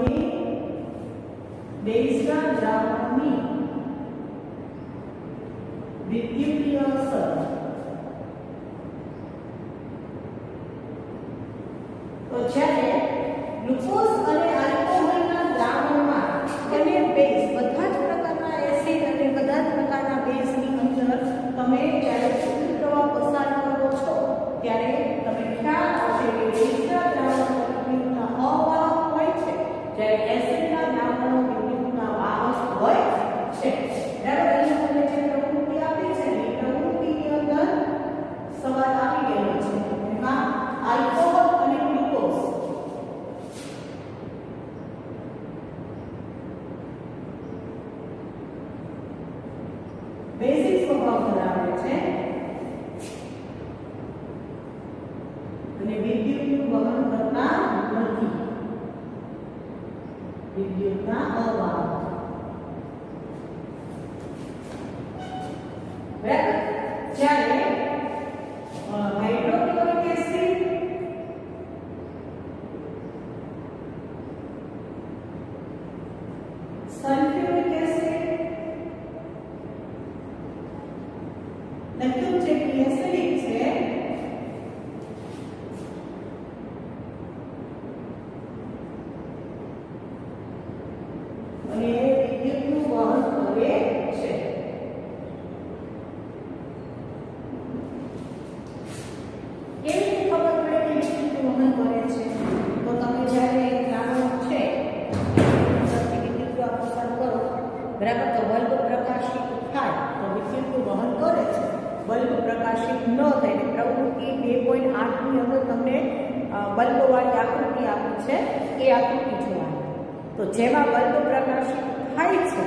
બધી બેઝના દ્રાવણની વિદ્યુતીય અસર તો જ્યારે ગ્લુકોઝ અને આલ્કોહોલના દ્રાવણમાં અને બેઝ બધા જ પ્રકારના એસિડ અને બધા જ પ્રકારના બેઝની અંદર તમે જ્યારે શુદ્ધ પ્રવાહ પસાર કરો છો ત્યારે તમે ખ્યાલ આવશે કે બેઝના દ્રાવણો વિદ્યુતના અવાહક હોય છે જ્યારે એસિડના દ્રાવણો વિદ્યુતના વાહક હોય છે. બરાબર? અહીંયા તમને જે પ્રવૃત્તિ આપી છે એ પ્રવૃત્તિની અંદર સવાલ આવી ગયેલો છે. એમાં આલ્કોહોલ અને ગ્લુકોઝ બેઝિક સ્વભાવ ધરાવે છે અને વિદ્યુતનું વહન કરતા નથી. વિદ્યુતના અવાહક. બરાબર? જ્યારે હાઇડ્રોક્લોરિક એસિડ સલ્ફ્યુરિક એસિડ લખ્યું છે કે એસિડિક છે અને વિદ્યુતનું વહન કરે છે. કેવી રીતે ખબર પડે કે વિદ્યુતનું વહન કરે છે? તો તમે જ્યારે દ્રાવણ છે વિદ્યુત પસાર કરો, બરાબર, તો બલ્બ પ્રકાશિત થાય તો વિદ્યુતનું વહન કરે છે. બલ્બ પ્રકાશિત ન થાય એટલે પ્રવૃત્તિ 2.8 ની અંદર તમને બલ્બવાળી આકૃતિ આપી છે એ આકૃતિ જોવાની. તો જેમાં બલ્બ પ્રકાશિત થાય છે,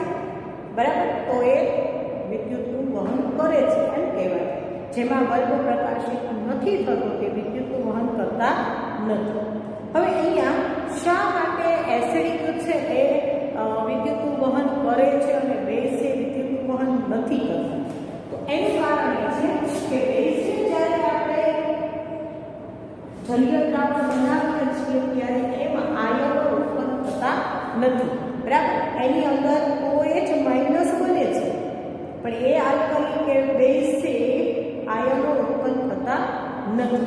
બરાબર, તો એ વિદ્યુતનું વહન કરે છે એમ કહેવાય. જેમાં બલ્બ પ્રકાશિત નથી થતો તે વિદ્યુતનું વહન કરતા નથી. હવે અહીંયા શા માટે એસિડિક છે એ વિદ્યુતનું વહન કરે છે અને બેઝ છે વિદ્યુતનું વહન નથી કરતા? તો એનું કારણ એ છે કે બેઝને જ્યારે આપણે જલીય દ્રાવણ બનાવીએ છીએ ત્યારે એમાં આયનો ઉત્પન્ન થતા નથી. બરાબર? એની અંદર OH માઇનસ બને છે પણ એ આલ્કલી કે બેઝ છે આયનો ઉત્પન્ન થતા નથી.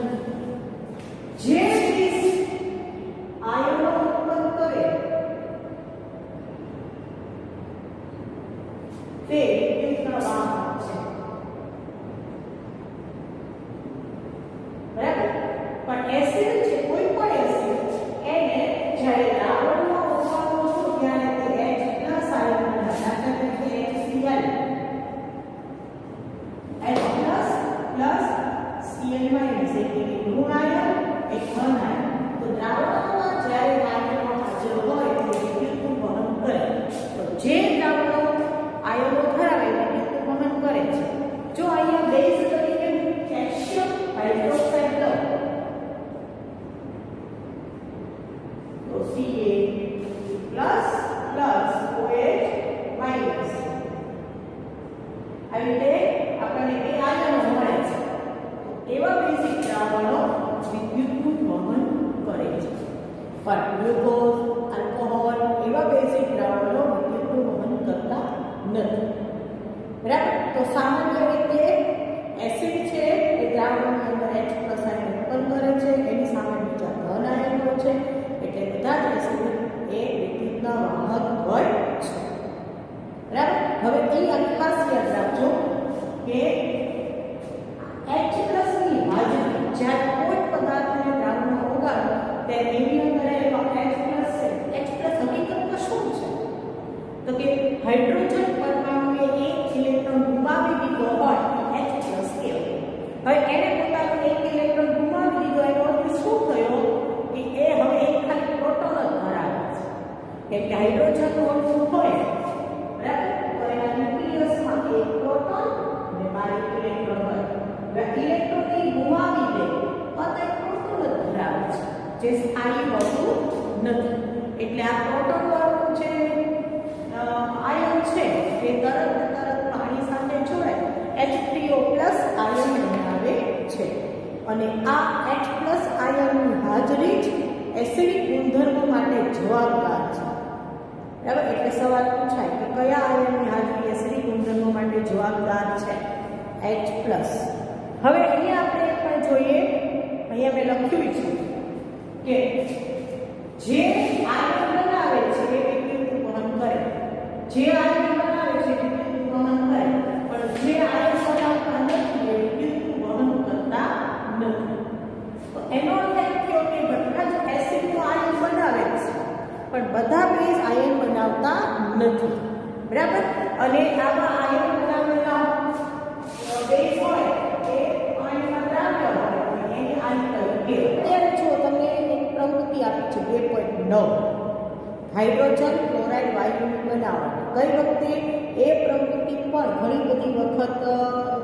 જે બેઝ આયનો ઉત્પન્ન કરે તે વિદ્યુતના વાહક છે. બરાબર? પણ એસિડ છે, કોઈ પણ એસિડ એને જ્યારે દ્રાવણમાં ઉમેરવો છો ત્યારે તે H+ આયનના દાખલા તરીકે HCl Cl- એટલે ઋણ આયન એક ધન આયન. તો દ્રાવણમાં જ્યારે આયનો હાજર હોય તે વિદ્યુતનું વહન કરે. તો જે દ્રાવણો આયનો ધરાવે વિદ્યુતનું વહન કરે છે. જો અહીંયા બેઝ તરીકે કેલ્શિયમ હાઇડ્રોક્સાઇડ લો તો Ca++ OH- આવી રીતે આપણને બે આયનો મળે છે. એવા બેઝિક દ્રાવણો વિદ્યુતનું વહન કરે છે. પણ ગ્લુકોઝ, આલ્કોહોલ એવા બેઝિક દ્રાવણો વિદ્યુતનું વહન કરતા નથી. બરાબર? તો સામાન્ય રીતે એસિડ છે એ દ્રાવણની અંદર H+ આયન ઉત્પન્ન કરે છે. એની સામે બીજા ધન આયનો છે એટલે બધા જ એસિડ એ વિદ્યુતના વાહક હોય છે. બરાબર? હવે અહીં ખાસ યાદ રાખજો કે H+ ની હાજરી જ્યારે કોઈ પદાર્થને દ્રાવણમાં ઓગાળો ત્યારે એની અંદર એનો H+ છે. H+ હકીકતમાં શું છે? તો કે હાઇડ્રોજન પરમાણુએ એક ઇલેક્ટ્રોન ગુમાવી દીધો હોય તો H+ કહેવાય. હવે એને પોતાનો એક ઇલેક્ટ્રોન ગુમાવી દીધો એનો અર્થ શું થયો કે એ હવે એક ખાલી પ્રોટોન જ ધરાવે છે. કે હાઇડ્રોજન અણુ હોય, બરાબર, તો એના ન્યુક્લિયસમાં એક પ્રોટોન અને 12 ઇલેક્ટ્રોન હોય. ઇલેક્ટ્રોન એ ગુમાવી દે તો એક પ્રોટોન જ ધરાવે છે જે સ્થાયી હોતું નથી. એટલે આ પ્રોટોન વાળું જે આયન છે એ તરત પાણી સાથે જોડાય H3O+ આયન બનાવે છે. અને આ H+ આયનની હાજરી જ એસિડિક ગુણધર્મો માટે જવાબદાર છે. બરાબર, એટલે સવાલ પૂછાય કે કયા આયનની હાજરી એસિડિક ગુણધર્મો માટે જવાબદાર છે? H+. હવે અહીંયા આપણે એક પણ જોઈએ, અહીંયા મેં લખ્યું છે કે જે આયન બનાવે છે એ વિદ્યુત વહન કરે, જે આયન બનાવે છે વિદ્યુત વહન કરે, પણ જે આયન બનાવતા નથી એ વિદ્યુત વહન કરતા નથી. તો એનો અર્થ એ થયો કે બધા જ એસિડનું આયન બનાવે છે પણ બધા બેઝ આયન બનાવતા નથી. બરાબર, અને આવા આયન બનાવેલા બેઝ હોય એ પાણીમાં દ્રાવ્ય હોય અને એની આલ્કલ કહેવાય. અત્યારે જો તમને એક પ્રવૃત્તિ આપી છે 2.9 હાઇડ્રોજન ક્લોરાઇડ વાયુની બનાવટ. ગઈ વખતે એ પ્રવૃત્તિ પણ ઘણી બધી વખત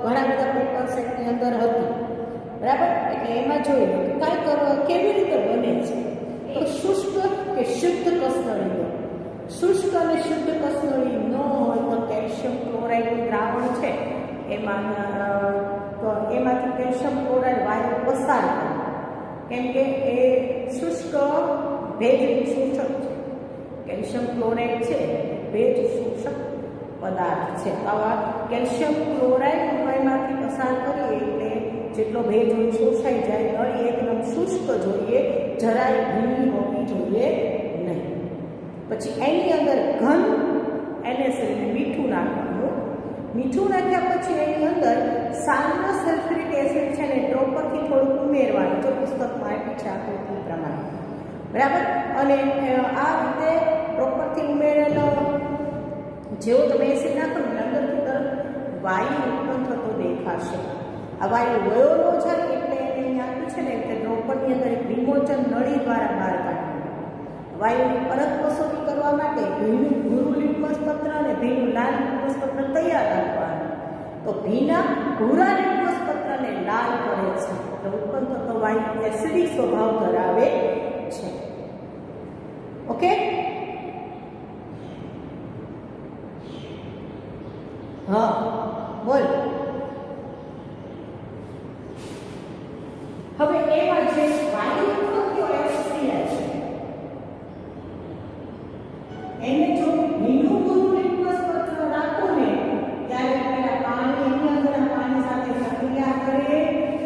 ઘણા બધા પેપર સેટની અંદર હતી. બરાબર, એટલે એમાં જોઈ લો કાંઈ કેવી રીતે બને છે. તો શુષ્ક કે શુદ્ધ કસનળીઓ, શુષ્ક અને શુદ્ધ કસનળી ન હોય તો કેલ્શિયમ ક્લોરાઇડનું દ્રાવણ છે એમાંથી કેલ્શિયમ ક્લોરાઇડ વાયુ પસાર કરે, કેમ કે એ શુષ્ક ભેજ શોષક છે. કેલ્શિયમ ક્લોરાઇડ છે ભેજ શોષક પદાર્થ છે. આવા કેલ્શિયમ ક્લોરાઇડ એમાંથી પસાર કરીએ એટલે જેટલો ભેજ હોય શોષાઈ જાય. નળી એકદમ શુષ્ક જોઈએ, જરાય ભીની હોવી જોઈએ નહીં. પછી એની અંદર ઘન NaCl મીઠું નાખવાનું. મીઠું નાખ્યા પછી એની અંદર સાલ્ફર સલ્ફ્યુરિક એસિડ છે ને ડ્રોપરથી થોડું ઉમેરવાનું, જો પુસ્તકમાં આપી છે આકૃતિ પ્રમાણે. બરાબર, અને આ રીતે ડ્રોપરથી ઉમેરેલો જેવો તમે એસિડ નાખો ને અંદરથી તરત વાયુ ઉત્પન્ન થતો દેખાશે. આ વાયુ વયો ન જાય એટલે એને અહીંયા આપ્યું છે ને એટલે ડ્રોપરની અંદર એક વિમોચન નળી દ્વારા બહાર કાઢવાનું. વાયુની પરત કસોટી કરવા માટે ભીનું ભૂરું લિટમસ પત્ર અને ભીનું લાલ લિટમસ પત્ર તૈયાર રાખવાનું. તો ભીના ભૂરા લિટમસ પત્રને લાલ કરે છે તો ઉત્પન્ન થતો વાયુ એસિડિક સ્વભાવ ધરાવે છે. ઓકે, હા બોલ. હવે એમાં જે વાયુ ઉત્પન્ન થયો HCl છે એને જો ભીનું ભૂરું લિટમસ પત્ર રાખો ને ત્યારે પેલા પાણી એની અંદર પાણી સાથે પ્રક્રિયા કરે,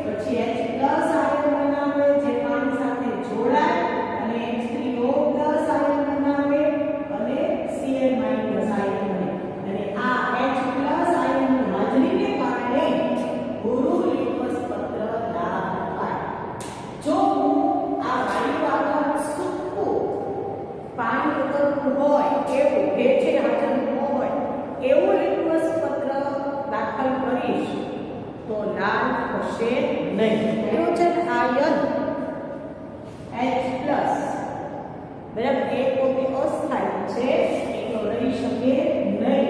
પછી H+ આયન બનાવે જે પાણી સાથે જોડાય અને H3O+ આયન બનાવે અને Cl- આયન બને. અને આ H+ આયનની હાજરીને કારણે ભૂરું લિટમસ પત્ર લાલ થાય. જો આ વાયુ આગળ સૂકું પાણી વગરનું હોય એવું ભેજ હાજર ન હોય એવું લિટમસ પત્ર દાખલ કરીશ તો લાલ થશે નહીં. હાઇડ્રોજન આયન H+, બરાબર, એ પોતે અસ્થાયી છે, એટલો રહી શકે નહીં.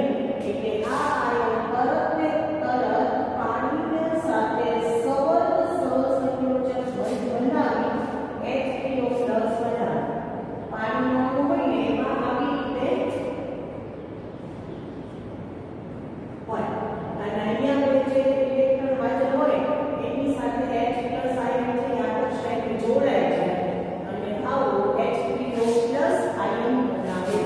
એટલે આ આયન તરત ને તરત પાણીની સાથે સહસંયોજક બનાવી H3O+ બનાવે. પાણીનો અણુ હોય ને એમાં આવી રીતે હોય અને અહીંયા જે ઇલેક્ટ્રોન હાજર હોય એની સાથે H+ આયન છે આકર્ષાઈને જોડાય છે અને આવું H3O+ આયન બનાવે.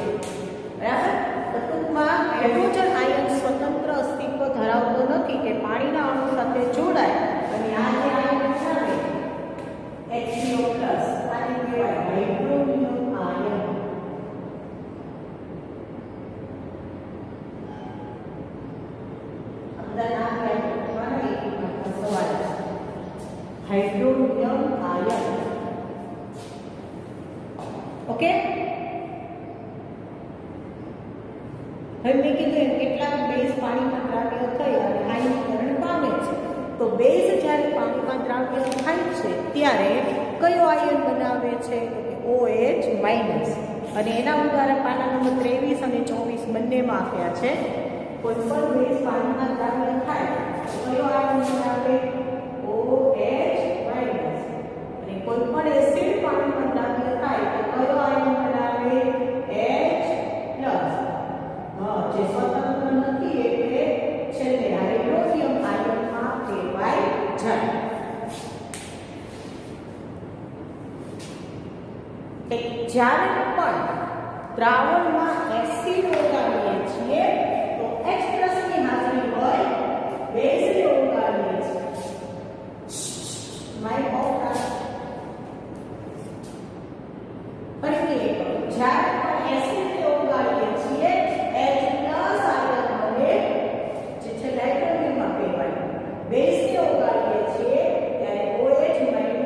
બરાબર, તો ટૂંકમાં હાઇડ્રોજન આયન સ્વતંત્ર અસ્તિત્વ ધરાવતો નથી કે પાણીના અણુ સાથે જોડાય અને આ જે આયન બનાવે H3O+ આને કહેવાય hydronium ion. Hydronium ion. Okay, હવે મેં કીધું કેટલાક બેઝ પાણીમાં દ્રાવ્ય થઈ અને આયનીકરણ પામે છે. તો બેઝ જ્યારે પાણીમાં દ્રાવ્ય થાય છે ત્યારે કયો આયન બનાવે છે? તો કે OH- અને એના ઉદાહરણ પાના નંબર 23 અને 24 બંનેમાં આપ્યા છે. કોઈ પણ બેઝ પાણીમાં દ્રાવ્ય થાય તો કયો આયન બનાવે? OH- અને કોઈ પણ એસિડ પાણીમાં દ્રાવ્ય થાય તો કયો આયન બનાવે? H+. જે સ્વતંત્ર નથી એટલે છેલ્લે હાઇડ્રોનિયમ આયનમાં ફેરવાઈ જાય. કે જ્યારે પણ દ્રાવણમાં એસિડ ઓગાળીએ છીએ તો H+ ની હાજરી હોય બેઝને ઓગાળીએ છીએ. માય ઓફ ફરીથી એક જ્યારે પણ એસિડને ઓગાળીએ છીએ H+ આયન બને જે છે નાઇટ્રોજનમાં કહેવાય. બેઝને ઓગાળીએ છીએ ત્યારે OH- આયન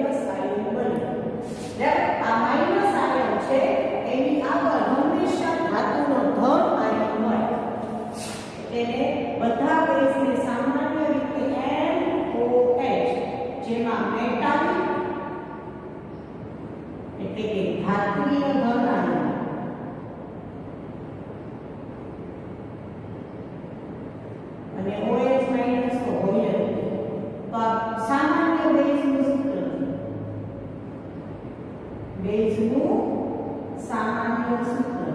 બને. આ માઇનસ આયન છે એની આગળ હંમેશા ધાતુનો ધન આયન હોય. તેને બધા બેઝને સામાન્ય રીતે NOH જેમાં મેટાલિક એટલે કે ધાત્વિય ધન આયન અને OH- તો હોય જ. તો આ સામાન્ય બેઝનું સૂત્ર છે. બેઝનું સામાન્ય સૂત્ર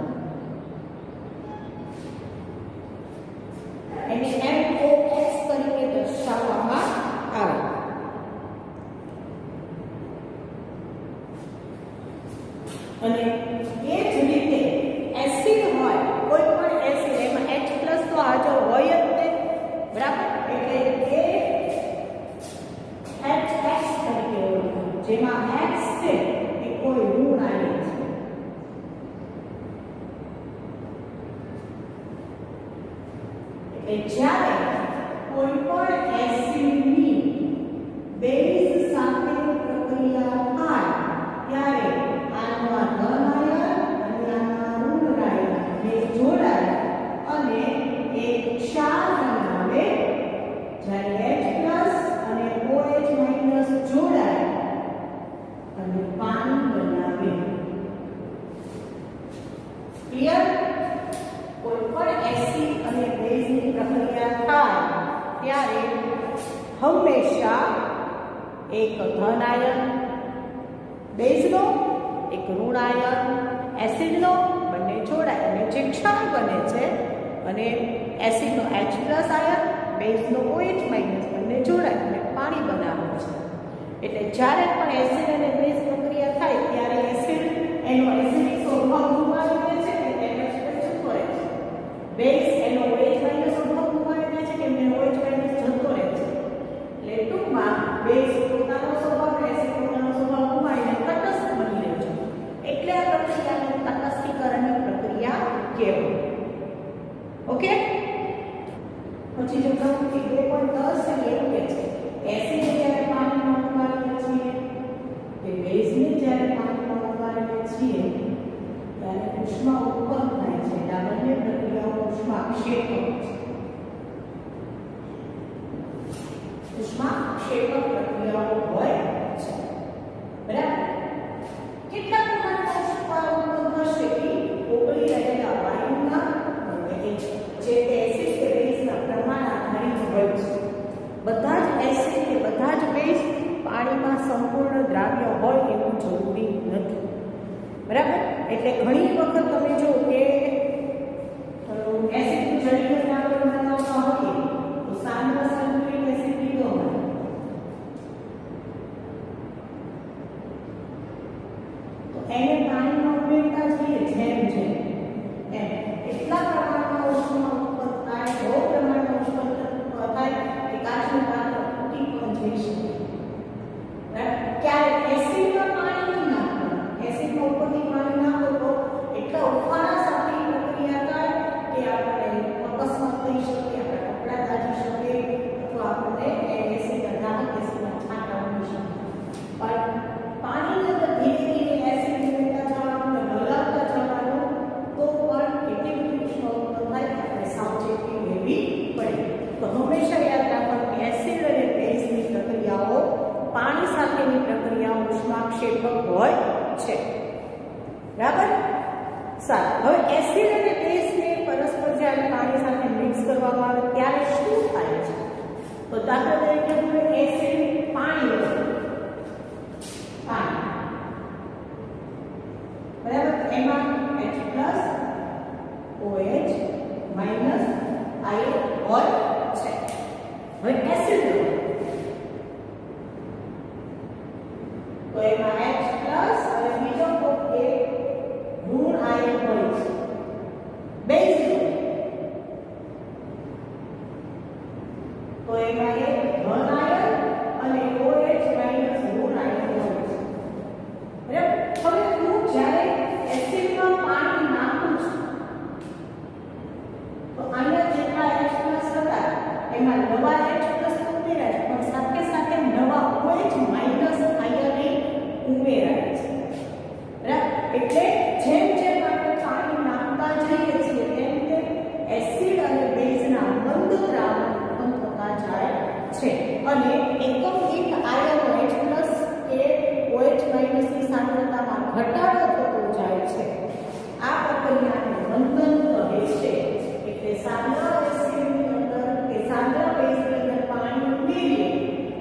એને NOx તરીકે દર્શાવવામાં આવે. અને એ જ રીતે એસિડ હોય કોઈ પણ એસિડ એમાં H+ તો હાજર હોય જ તે બરાબર. એટલે એ HX તરીકે ઓળખાય જેમાં X છે એ કોઈ ઋણ આયન છે. એટલે જ્યારે કોઈ પણ એસિડની બેઝ સાથે પ્રક્રિયા થાય ત્યારે આનો આ ધન આયન અને આના ઋણ આયન બે જોડાય અને એક ક્ષાર બનાવે. જ્યારે H+ અને OH- જોડાય અને પાણી બનાવે. ક્લિયર? કોઈ પણ એસિડ અને બેઝની પ્રક્રિયા થાય ત્યારે હંમેશા એક ધન આયન બેઝનો એક ઋણ આયન એસિડનો બંને જોડાય અને જે ક્ષાર બને છે અને એસિડનો H+ આયન બેઝનો OH- બંને જોડાય અને પાણી બનાવે છે. એટલે જ્યારે પણ એસિડ અને બેઝ પ્રક્રિયા થાય ત્યારે એસિડ એનો એસિડિક સ્વભાવ ગુમાવી દે છે અને NH+ જતો રહે છે. બેઝ એનો OH- સ્વભાવ ગુમાવી દે છે કે એનો OH- જતો રહે છે. એટલે ટૂંકમાં બેઝ પોતાનો સ્વભાવ એસિડ પોતાનો સ્વભાવ ગુમાવીને તટસ્થ બની રહે છે. એટલે આ પ્રક્રિયાને તટસ્થીકરણની પ્રક્રિયા કહેવાય. ઓકે? પછી જો પ્રવૃત્તિ 2.10 એવું કહે છે એસિડ જ્યારે પાણીમાં ઉકાળીએ છીએ કે બેઝને જ્યારે પાણીમાં ઉકાળીએ છીએ ત્યારે ઉષ્મા ઉત્પન્ન થાય છે. આ બંને પ્રક્રિયાઓ ઉષ્માક્ષેપક છે. ઉષ્માક્ષેપક પ્રક્રિયાઓ હોય છે. બરાબર? કેટલા પ્રકારના ઉષ્મા ઉત્પન્ન થશે કે ઓગળી રહેલા વાયુના જે એસિડ કે બેઝના પ્રમાણ આધારિત હોય છે. બધા જ એસિડ કે બધા જ બેઝ પાણીમાં સંપૂર્ણ દ્રાવ્ય હોય એવું જરૂરી નથી. બરાબર? એટલે ઘણી વખત તમે જો કે એસિડ જળીય દ્રાવણ બનાવતા હોઈએ તો સાંદ્ર સલ્ફ્યુરિક એસિડ લીધો હોય તો એને પાણીમાં ઉમેરતા જઈએ જેમ જેમ એમ એટલા પ્રમાણમાં ઉષ્મા ઉત્પન્ન થાય બહુ પ્રમાણમાં ઉષ્મા ઉત્પન્ન થાય કે કાચનું પાત્ર તૂટી પણ જઈ શકે. ક્યારે એસિડમાં પાણી નહીં નાખવાનું. એસિડમાં ઉપરથી પાણી નાખો તો એટલા ઉફાળા સાથે પ્રક્રિયા થાય કે આપણે અકસ્માત થઈ શકે, આપણા કપડાં દાજી શકે અથવા આપણે એસિડના દાહક એસિડના છાંટા ઉડી શકે. પણ પાણીની અંદર ધીરે ધીરે એસિડ ઉમેરતા જવાનું અને હલાવતા જવાનું તો પણ એટલી બધી ઉષ્મા ઉત્પન્ન થાય કે આપણે સાવચેતી લેવી પડે. તો હંમેશા યાદ રાખવાનું કે એસિડ અને બેઝની પ્રક્રિયાઓ પાણી સાથેની પ્રક્રિયાઓ ઉષ્માક્ષેપક હોય છે. બરાબર? સારું. હવે એસિડ અને બેઝને પરસ્પર જ્યારે પાણી સાથે મિક્સ કરવામાં આવે ત્યારે શું થાય છે? તો દાખલા તરીકે હવે એસિડ પાણી બરાબર? એમાં H+ OH- આયન હોય છે. હવે એસિડ તો એમાં H+ અને બીજો એક આયન હોય છે બેઝ તો એમાં એક ધન આયન અને OH માઈનસ ઋણ આયન હોય છે બરાબર હવે હું જ્યારે એસિડમાં પાણી નાખું છું તો અહીંયા જેટલા H+ હતા એમાં નવા H+ ઉમેરાય પણ સાથે સાથે નવા OH માઈનસ આયન ઉમેરાય છે બરાબર એટલે જેમ જેમ આપણે પાણી નાખતા જઈએ છીએ તેમ તેમ એસિડ અને બેઝના મંદ દ્રાવણ ઉત્પન્ન થતા જાય છે અને એકમ દીઠ આયનો H+ કે OH માઈનસ ની સાંદ્રતામાં ઘટાડો થતો જાય છે આ પ્રક્રિયાને મંથન કહે છે એટલે સાંદ્ર એસિડની અંદર કે સાંદ્ર બેઝની અંદર પાણી ઉમેરીએ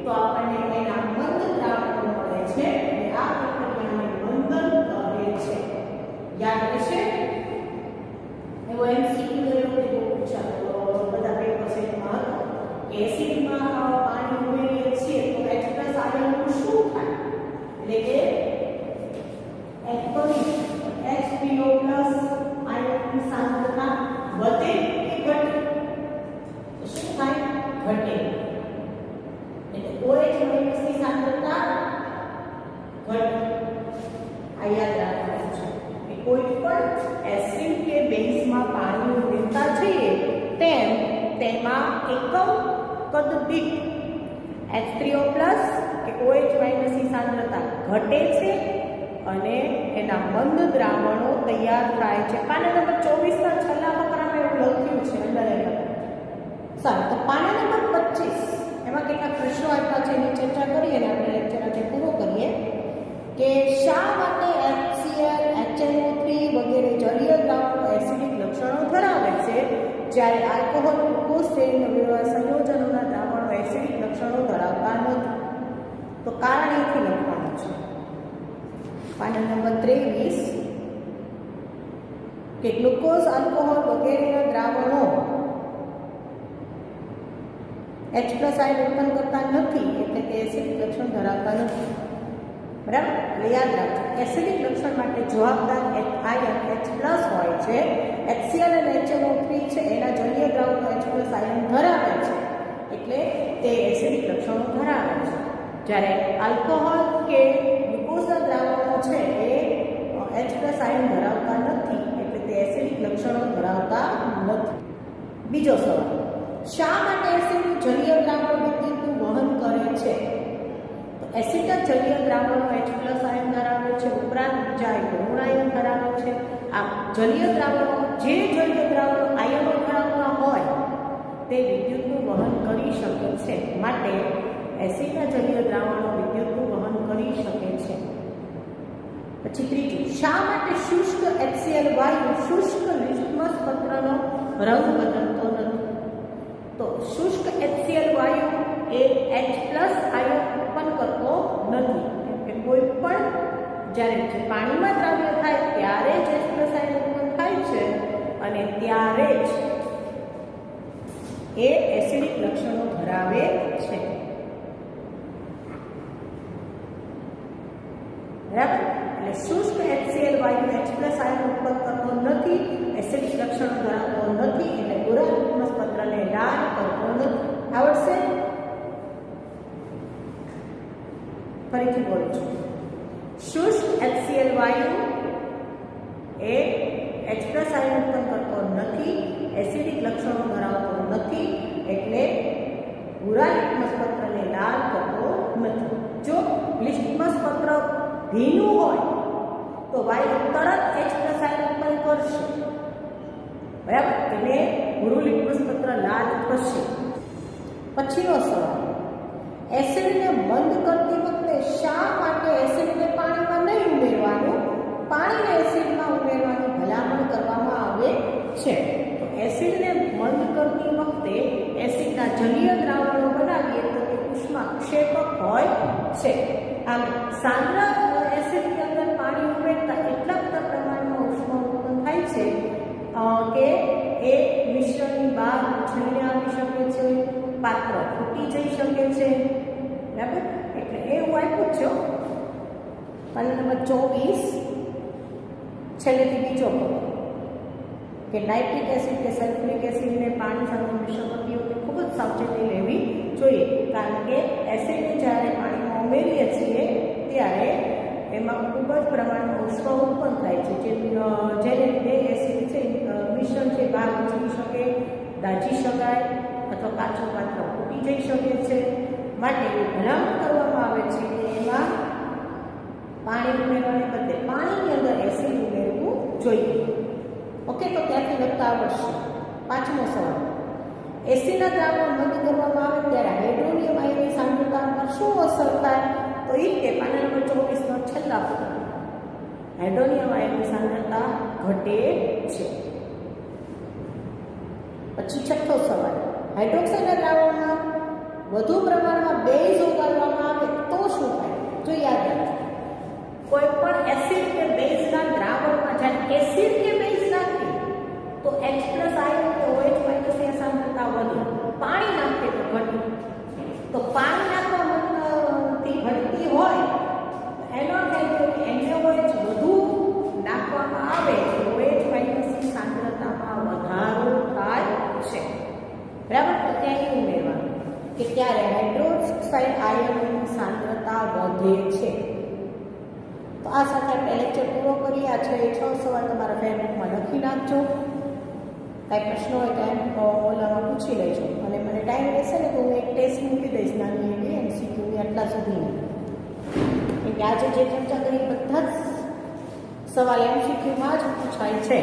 તો આપણને એના મંદ દ્રાવણો મળે છે અને આ પ્રક્રિયાને મંથન કહે છે યાદ રહેશે એવો MCQ ગયો તે બહુ પૂછાતો બધા પેપર સેટમાં હતો એસિડમાં પાણી ઉમેરીએ છીએ તો H+ આયનનું શું થાય એટલે કે H2O+ આયનની સાંદ્રતા વધે કે ઘટે તો શું થાય ઘટે એટલે OH માઈનસ ની સાંદ્રતા ઘટે આ યાદ રાખવાનું છે કે કોઈ પણ એસિડ કે બેઝમાં પાણી ઉમેરતા જઈએ તેમ તેમાં એકમ કદ દીઠ H3O+ કે OH માઈનસ ની સાંદ્રતા ઘટે છે અને એના મંદ દ્રાવણો તૈયાર થાય છે પાના નંબર 24 ના છેલ્લા ફકરામાં એવું લખ્યું છે અંદર સારું તો પાના નંબર 25 એમાં કેટલાક પ્રશ્નો આપ્યા છે એની ચર્ચા કરીએ અને આપણે લેક્ચર આજે પૂરો કરીએ કે શા માટે HCl HNO3 વગેરે જલીય દ્રાવણો એસિડિક લક્ષણો ધરાવે છે જ્યારે આલ્કોહોલ ગ્લુકોઝ જેવા સંયોજનોના દ્રાવણો એસિડિક લક્ષણો ધરાવતા નથી તો કારણ એથી લખવાનું છે પાના નંબર 23 કે ગ્લુકોઝ આલ્કોહોલ વગેરેના દ્રાવણો H+ આયન ઉત્પન્ન કરતા નથી એટલે તે એસિડિક લક્ષણ ધરાવતા નથી બરાબર એટલે યાદ રાખજો એસિડિક લક્ષણ માટે જવાબદાર આયન H+ હોય છે HCl અને HNO3 છે એના જલીય દ્રાવણો H+ આયન ધરાવે છે એટલે તે એસિડિક લક્ષણો ધરાવે છે જ્યારે આલ્કોહોલ કે ગ્લુકોઝના દ્રાવણો છે એ H+ આયન ધરાવતા નથી એટલે તે એસિડિક લક્ષણો ધરાવતા નથી બીજો સવાલ શા માટે એસિડનું જલીય દ્રાવણ વિદ્યુતનું વહન કરે છે તો એસિડ જલીય દ્રાવણો H+ આયન ધરાવે છે ઉપરાંત બીજા ઋણ આયન ધરાવે છે આ જલીય દ્રાવણો જે જલીય દ્રાવણો આયનો ધરાવતા હોય તે વિદ્યુતનું વહન કરી શકે છે માટે એસિડના જલીય દ્રાવણો વિદ્યુતનું વહન કરી શકે છે પછી ત્રીજું શા માટે શુષ્ક HCl વાયુ શુષ્ક લિટમસ પત્રનો રંગ બદલતો નથી તો શુષ્ક HCl વાયુ એ H+ આયન ઉત્પન્ન કરતો નથી કે કોઈ પણ જ્યારે પાણીમાં દ્રાવ્ય થાય ત્યારે જ H+ આયન ઉત્પન્ન થાય છે અને ત્યારે જ એ એસિડિક લક્ષણો ધરાવે છે બરાબર એટલે શુષ્ક HCl વાયુ H+ આયન ઉત્પન્ન કરતો નથી એસિડિક લક્ષણો ધરાવતો નથી એટલે ગોરા લિટમસ પત્રને લાલ કરતો નથી આવડશે ફરીથી બોલું છું શુષ્ક HCl વાયુ એ H+ આયન ઉત્પન્ન કરતો નથી એસિડિક લક્ષણો ધરાવતો નથી એટલે ભૂરા લિટમસ પત્રને લાલ કરતો નથી જો લિટમસ પત્ર ભીનું હોય તો વાયુ તરત H+ આયન ઉત્પન્ન કરશે બરાબર એટલે ભૂરું લિટમસ પત્ર લાલ થશે પછીનો સવાલ એસિડને મંદ કરતી વખતે શા માટે એસિડને પાણીમાં નહીં ઉમેરવાનું પાણીને એસિડમાં ઉમેરવાની ભલામણ કરવામાં આવે છે તો એસિડને મંદ કરતી વખતે એસિડના જલીય દ્રાવણો બનાવીએ તો તે ઉષ્માક્ષેપક હોય છે આમ સાંદ્ર એસિડની અંદર પાણી ઉમેરતા એટલા બધા પ્રમાણમાં ઉષ્મા ઉત્પન્ન થાય છે કે એ મિશ્રણની બહાર ઉછળીને આવી શકે છે પાત્ર ફૂટી જઈ શકે છે બરાબર એટલે એ હું આપ્યું જ છું પાના નંબર 24 છેલ્લેથી બીજો પગલો કે નાઇટ્રિક એસિડ કે સલ્ફ્યુરિક એસિડને પાણી સાથે મિશ્ર કરતી વખતે ખૂબ જ સાવચેતી લેવી જોઈએ, કારણ કે એસિડને જ્યારે પાણીમાં ઉમેરીએ છીએ ત્યારે એમાં ખૂબ જ પ્રમાણમાં ઉષ્મા ઉત્પન્ન થાય છે, જેને લીધે એસિડ છે મિશ્રણ છે બહાર નીકળી શકે, દાજી શકાય અથવા કાચું પાત્ર ફૂટી જઈ શકે છે. માટે ભલામણ કરવામાં આવે છે કે એમાં પાણી ઉમેરવાને બદલે પાણીની અંદર એસિડ ઉમેરવું જોઈએ. ઓકે, તો ત્યાંથી લખતા આવડશે. 5મો સવાલ, એસિડના દ્રાવણ બંધ કરવામાં આવે ત્યારે હાઇડ્રોનિયમ આયનની સાંદ્રતા પર શું અસર થાય? તો એ કે પાના નંબર 24 નો છેલ્લા પગલા હાઇડ્રોનિયમ આયનની સાંદ્રતા ઘટે છે. પછી 6થો સવાલ, હાઇડ્રોક્સાઇડના દ્રાવણમાં વધુ પ્રમાણમાં બેઝ ઓગાળવામાં આવે તો શું થાય? તો યાદ રાખજો, કોઈ પણ એસિડ કે બેઝના દ્રાવણમાં જ્યારે એસિડ કે બેઝ નાખીએ તો H+ આયન કે OH- ની સાંદ્રતા વધે, પાણી નાખીએ તો ઘટે. તો પાણી નાખવાથી ઘટતી હોય એનો અર્થ એ કે NaOH વધુ નાખવામાં આવે તો OH- ની સાંદ્રતામાં વધારો થાય છે. બરાબર, તો ત્યાં એવું ઉમેરવાનું કે ત્યારે હાઇડ્રોક્સાઇડ આયનની સાંદ્રતા વધે છે. તો આ સાથે આપણે લેક્ચર પૂરો કરીએ. આ 6 સવાલ તમારા ફેસબુકમાં લખી નાખજો. કાંઈ પ્રશ્ન હોય તો એમ ઓલામાં પૂછી લેજો, અને મને ટાઈમ રહેશે ને તો હું એક ટેસ્ટ મૂકી દઈશ નાની એવી MCQ આટલા સુધીની. કેમ કે આજે જે ચર્ચા કરી બધા જ સવાલ MCQમાં જ પૂછાય છે.